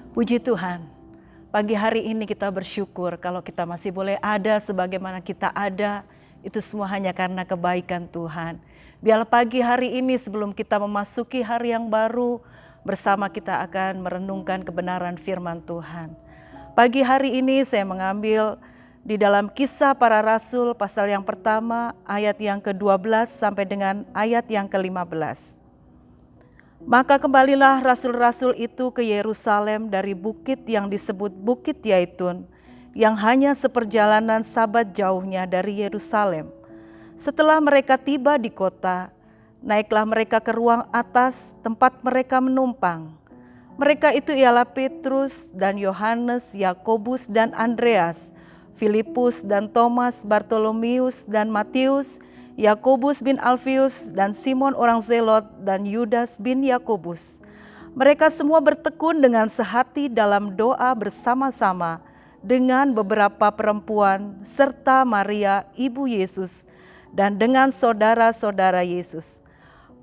Puji Tuhan, pagi hari ini kita bersyukur kalau kita masih boleh ada sebagaimana kita ada, itu semua hanya karena kebaikan Tuhan. Biarlah pagi hari ini sebelum kita memasuki hari yang baru, bersama kita akan merenungkan kebenaran firman Tuhan. Pagi hari ini saya mengambil di dalam Kisah Para Rasul pasal yang pertama ayat yang ke-12 sampai dengan ayat yang ke-15. Maka kembalilah rasul-rasul itu ke Yerusalem dari bukit yang disebut Bukit Yaitun, yang hanya seperjalanan sabat jauhnya dari Yerusalem. Setelah mereka tiba di kota, naiklah mereka ke ruang atas tempat mereka menumpang. Mereka itu ialah Petrus dan Yohanes, Yakobus dan Andreas, Filipus dan Thomas, Bartolomeus dan Matius, Yakobus bin Alfius dan Simon orang Zelot dan Yudas bin Yakobus. Mereka semua bertekun dengan sehati dalam doa bersama-sama dengan beberapa perempuan serta Maria ibu Yesus dan dengan saudara-saudara Yesus.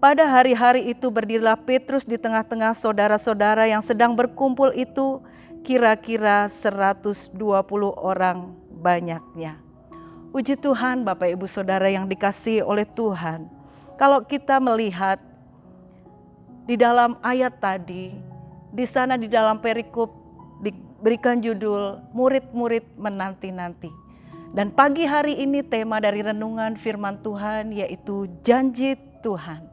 Pada hari-hari itu berdirilah Petrus di tengah-tengah saudara-saudara yang sedang berkumpul itu, kira-kira 120 orang banyaknya. Puji Tuhan Bapak Ibu Saudara yang dikasihi oleh Tuhan. Kalau kita melihat di dalam ayat tadi, di sana di dalam perikop diberikan judul murid-murid menanti-nanti. Dan pagi hari ini tema dari renungan firman Tuhan yaitu janji Tuhan.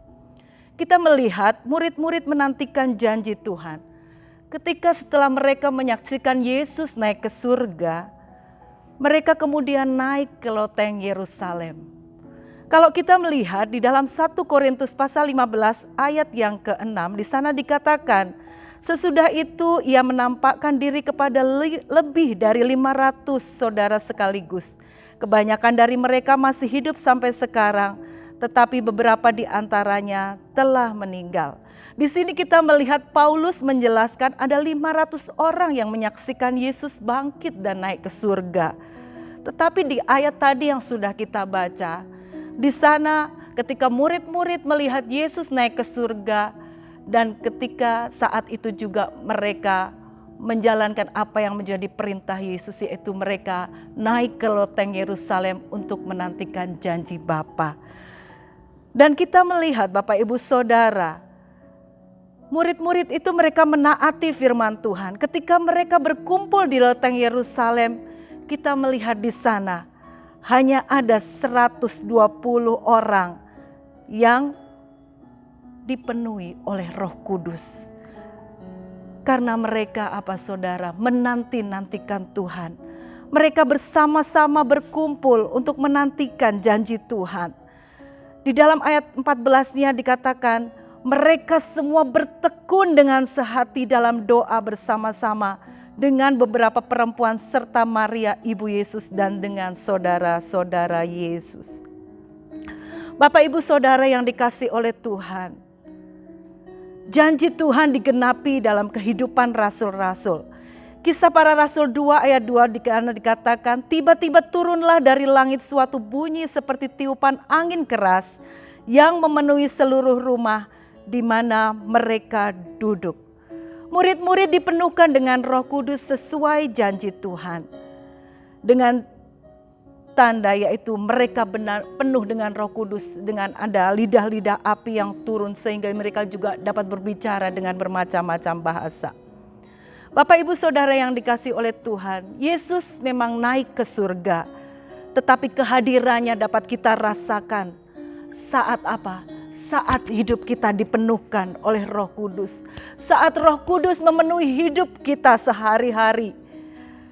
Kita melihat murid-murid menantikan janji Tuhan. Ketika setelah mereka menyaksikan Yesus naik ke surga, mereka kemudian naik ke loteng Yerusalem. Kalau kita melihat di dalam 1 Korintus pasal 15 ayat yang ke-6, di sana dikatakan, sesudah itu ia menampakkan diri kepada lebih dari 500 saudara sekaligus. Kebanyakan dari mereka masih hidup sampai sekarang, tetapi beberapa di antaranya telah meninggal. Di sini kita melihat Paulus menjelaskan ada 500 orang yang menyaksikan Yesus bangkit dan naik ke surga. Tetapi di ayat tadi yang sudah kita baca, di sana ketika murid-murid melihat Yesus naik ke surga dan ketika saat itu juga mereka menjalankan apa yang menjadi perintah Yesus, yaitu mereka naik ke loteng Yerusalem untuk menantikan janji Bapa. Dan kita melihat Bapak Ibu Saudara, murid-murid itu mereka menaati firman Tuhan. Ketika mereka berkumpul di loteng Yerusalem, kita melihat di sana hanya ada 120 orang yang dipenuhi oleh Roh Kudus. Karena mereka Saudara, menanti-nantikan Tuhan. Mereka bersama-sama berkumpul untuk menantikan janji Tuhan. Di dalam ayat 14-nya dikatakan, mereka semua bertekun dengan sehati dalam doa bersama-sama dengan beberapa perempuan serta Maria ibu Yesus dan dengan saudara-saudara Yesus. Bapak Ibu Saudara yang dikasihi oleh Tuhan, janji Tuhan digenapi dalam kehidupan rasul-rasul. Kisah Para Rasul 2 ayat 2 dikatakan, tiba-tiba turunlah dari langit suatu bunyi seperti tiupan angin keras yang memenuhi seluruh rumah di mana mereka duduk. Murid-murid dipenuhkan dengan Roh Kudus sesuai janji Tuhan. Dengan tanda yaitu mereka benar penuh dengan Roh Kudus, dengan ada lidah-lidah api yang turun sehingga mereka juga dapat berbicara dengan bermacam-macam bahasa. Bapak Ibu Saudara yang dikasihi oleh Tuhan, Yesus memang naik ke surga, tetapi kehadirannya dapat kita rasakan saat apa? Saat hidup kita dipenuhkan oleh Roh Kudus. Saat Roh Kudus memenuhi hidup kita sehari-hari.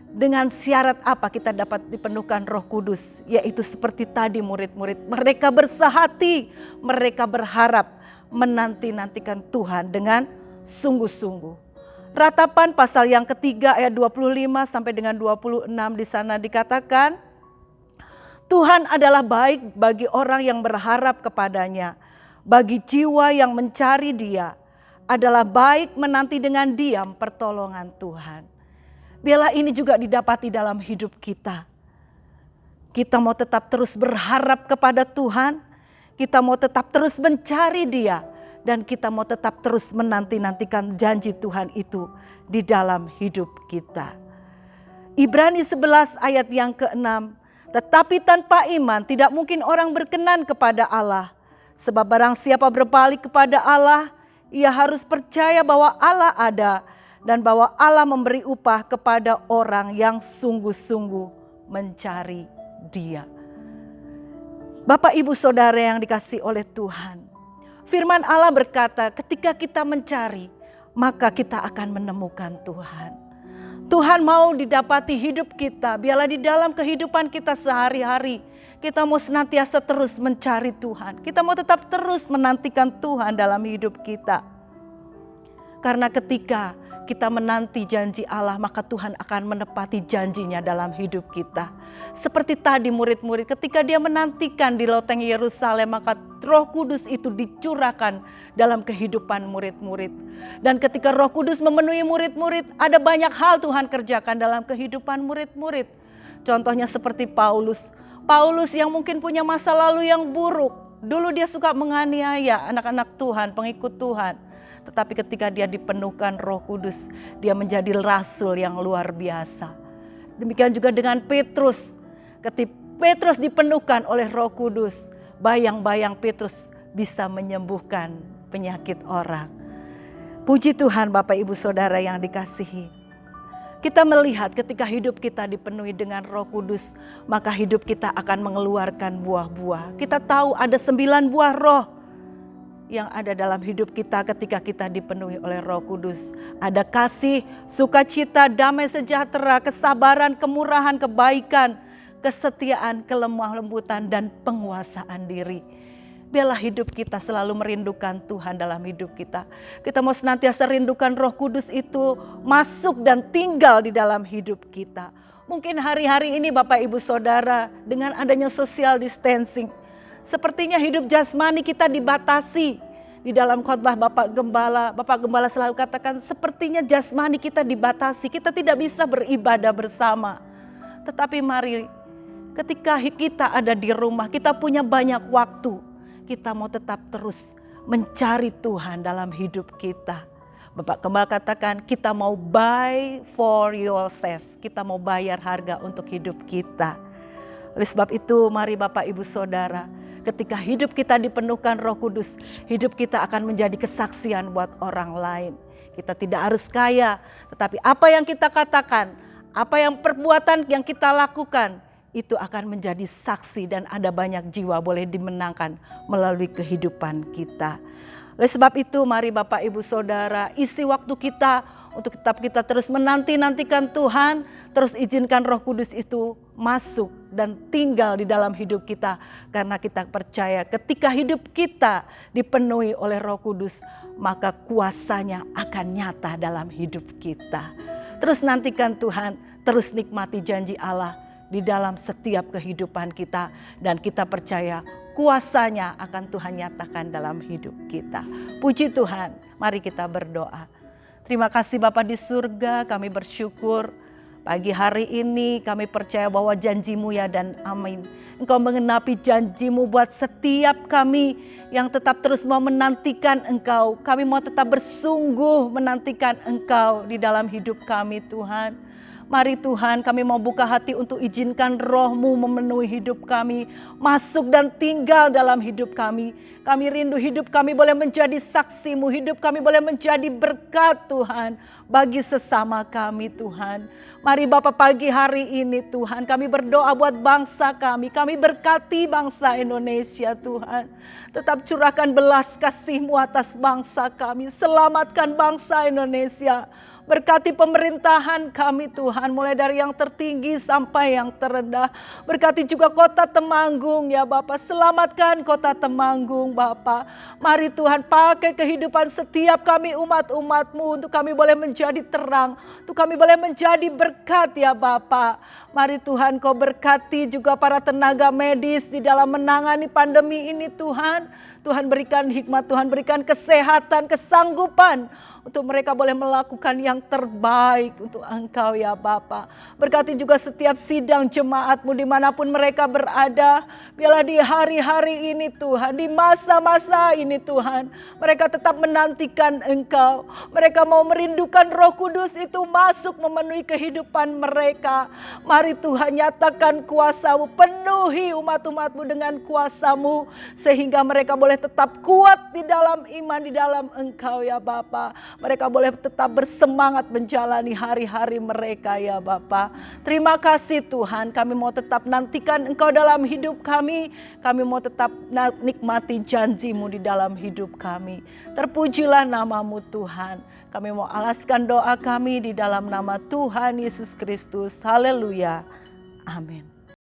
Dengan syarat apa kita dapat dipenuhkan Roh Kudus? Yaitu seperti tadi murid-murid, mereka bersehati, mereka berharap menanti-nantikan Tuhan dengan sungguh-sungguh. Ratapan pasal yang ketiga ayat 25 sampai dengan 26 di sana dikatakan, Tuhan adalah baik bagi orang yang berharap kepadanya. Bagi jiwa yang mencari Dia adalah baik menanti dengan diam pertolongan Tuhan. Biarlah ini juga didapati dalam hidup kita. Kita mau tetap terus berharap kepada Tuhan. Kita mau tetap terus mencari Dia. Dan kita mau tetap terus menanti-nantikan janji Tuhan itu di dalam hidup kita. Ibrani 11 ayat yang ke-6. Tetapi tanpa iman tidak mungkin orang berkenan kepada Allah. Sebab barang siapa berbalik kepada Allah, ia harus percaya bahwa Allah ada dan bahwa Allah memberi upah kepada orang yang sungguh-sungguh mencari Dia. Bapak, Ibu, Saudara yang dikasihi oleh Tuhan, firman Allah berkata, ketika kita mencari, maka kita akan menemukan Tuhan. Tuhan mau didapati hidup kita, biarlah di dalam kehidupan kita sehari-hari, kita mau senantiasa terus mencari Tuhan. Kita mau tetap terus menantikan Tuhan dalam hidup kita. Karena ketika kita menanti janji Allah, maka Tuhan akan menepati janjinya dalam hidup kita. Seperti tadi murid-murid ketika dia menantikan di loteng Yerusalem, maka Roh Kudus itu dicurahkan dalam kehidupan murid-murid. Dan ketika Roh Kudus memenuhi murid-murid, ada banyak hal Tuhan kerjakan dalam kehidupan murid-murid. Contohnya seperti Paulus. Paulus yang mungkin punya masa lalu yang buruk. Dulu dia suka menganiaya anak-anak Tuhan, pengikut Tuhan. Tetapi ketika dia dipenuhkan Roh Kudus, dia menjadi rasul yang luar biasa. Demikian juga dengan Petrus. Ketika Petrus dipenuhkan oleh Roh Kudus, bayang-bayang Petrus bisa menyembuhkan penyakit orang. Puji Tuhan Bapak Ibu Saudara yang dikasihi. Kita melihat ketika hidup kita dipenuhi dengan Roh Kudus, maka hidup kita akan mengeluarkan buah-buah. Kita tahu ada 9 buah roh yang ada dalam hidup kita ketika kita dipenuhi oleh Roh Kudus. Ada kasih, sukacita, damai sejahtera, kesabaran, kemurahan, kebaikan, kesetiaan, kelemah lembutan, dan penguasaan diri. Biarlah hidup kita selalu merindukan Tuhan dalam hidup kita. Kita mau senantiasa rindukan Roh Kudus itu masuk dan tinggal di dalam hidup kita. Mungkin hari-hari ini Bapak Ibu Saudara, dengan adanya social distancing, sepertinya hidup jasmani kita dibatasi. Di dalam khotbah Bapak Gembala selalu katakan, sepertinya jasmani kita dibatasi. Kita tidak bisa beribadah bersama. Tetapi mari, ketika kita ada di rumah, kita punya banyak waktu. Kita mau tetap terus mencari Tuhan dalam hidup kita. Bapak Gembala katakan, kita mau buy for yourself. Kita mau bayar harga untuk hidup kita. Oleh sebab itu, mari Bapak Ibu Saudara, ketika hidup kita dipenuhkan Roh Kudus, hidup kita akan menjadi kesaksian buat orang lain. Kita tidak harus kaya, tetapi apa yang kita katakan, apa yang perbuatan yang kita lakukan, itu akan menjadi saksi dan ada banyak jiwa boleh dimenangkan melalui kehidupan kita. Oleh sebab itu, mari Bapak Ibu Saudara, isi waktu kita untuk tetap kita terus menanti-nantikan Tuhan, terus izinkan Roh Kudus itu masuk dan tinggal di dalam hidup kita. Karena kita percaya ketika hidup kita dipenuhi oleh Roh Kudus, maka kuasanya akan nyata dalam hidup kita. Terus nantikan Tuhan, terus nikmati janji Allah di dalam setiap kehidupan kita. Dan kita percaya kuasanya akan Tuhan nyatakan dalam hidup kita. Puji Tuhan, mari kita berdoa. Terima kasih Bapa di surga, kami bersyukur pagi hari ini kami percaya bahwa janji-Mu ya dan amin. Engkau mengenapi janji-Mu buat setiap kami yang tetap terus mau menantikan Engkau. Kami mau tetap bersungguh menantikan Engkau di dalam hidup kami Tuhan. Mari Tuhan, kami mau buka hati untuk izinkan Roh-Mu memenuhi hidup kami, masuk dan tinggal dalam hidup kami. Kami rindu hidup kami boleh menjadi saksi-Mu, hidup kami boleh menjadi berkat Tuhan bagi sesama kami Tuhan. Mari Bapa pagi hari ini Tuhan, kami berdoa buat bangsa kami berkati bangsa Indonesia Tuhan. Tetap curahkan belas kasih-Mu atas bangsa kami, selamatkan bangsa Indonesia. Berkati pemerintahan kami Tuhan, mulai dari yang tertinggi sampai yang terendah. Berkati juga kota Temanggung ya Bapa, selamatkan kota Temanggung Bapa. Mari Tuhan pakai kehidupan setiap kami umat-umat-Mu untuk kami boleh menjadi terang, untuk kami boleh menjadi berkat ya Bapa. Mari Tuhan Kau berkati juga para tenaga medis di dalam menangani pandemi ini Tuhan. Tuhan berikan hikmat, Tuhan berikan kesehatan, kesanggupan untuk mereka boleh melakukan yang terbaik untuk Engkau ya Bapa. Berkati juga setiap sidang jemaat-Mu dimanapun mereka berada. Biarlah di hari-hari ini Tuhan, di masa-masa ini Tuhan, mereka tetap menantikan Engkau. Mereka mau merindukan Roh Kudus itu masuk memenuhi kehidupan mereka. Mari Tuhan nyatakan kuasa-Mu, penuhi umat-umat-Mu dengan kuasa-Mu, sehingga mereka boleh tetap kuat di dalam iman, di dalam Engkau ya Bapa. Mereka boleh tetap bersemangat menjalani hari-hari mereka ya Bapa. Terima kasih Tuhan, kami mau tetap nantikan Engkau dalam hidup kami. Kami mau tetap nikmati janji-Mu di dalam hidup kami. Terpujilah nama-Mu Tuhan. Kami mau alaskan doa kami di dalam nama Tuhan Yesus Kristus. Haleluya. Amin.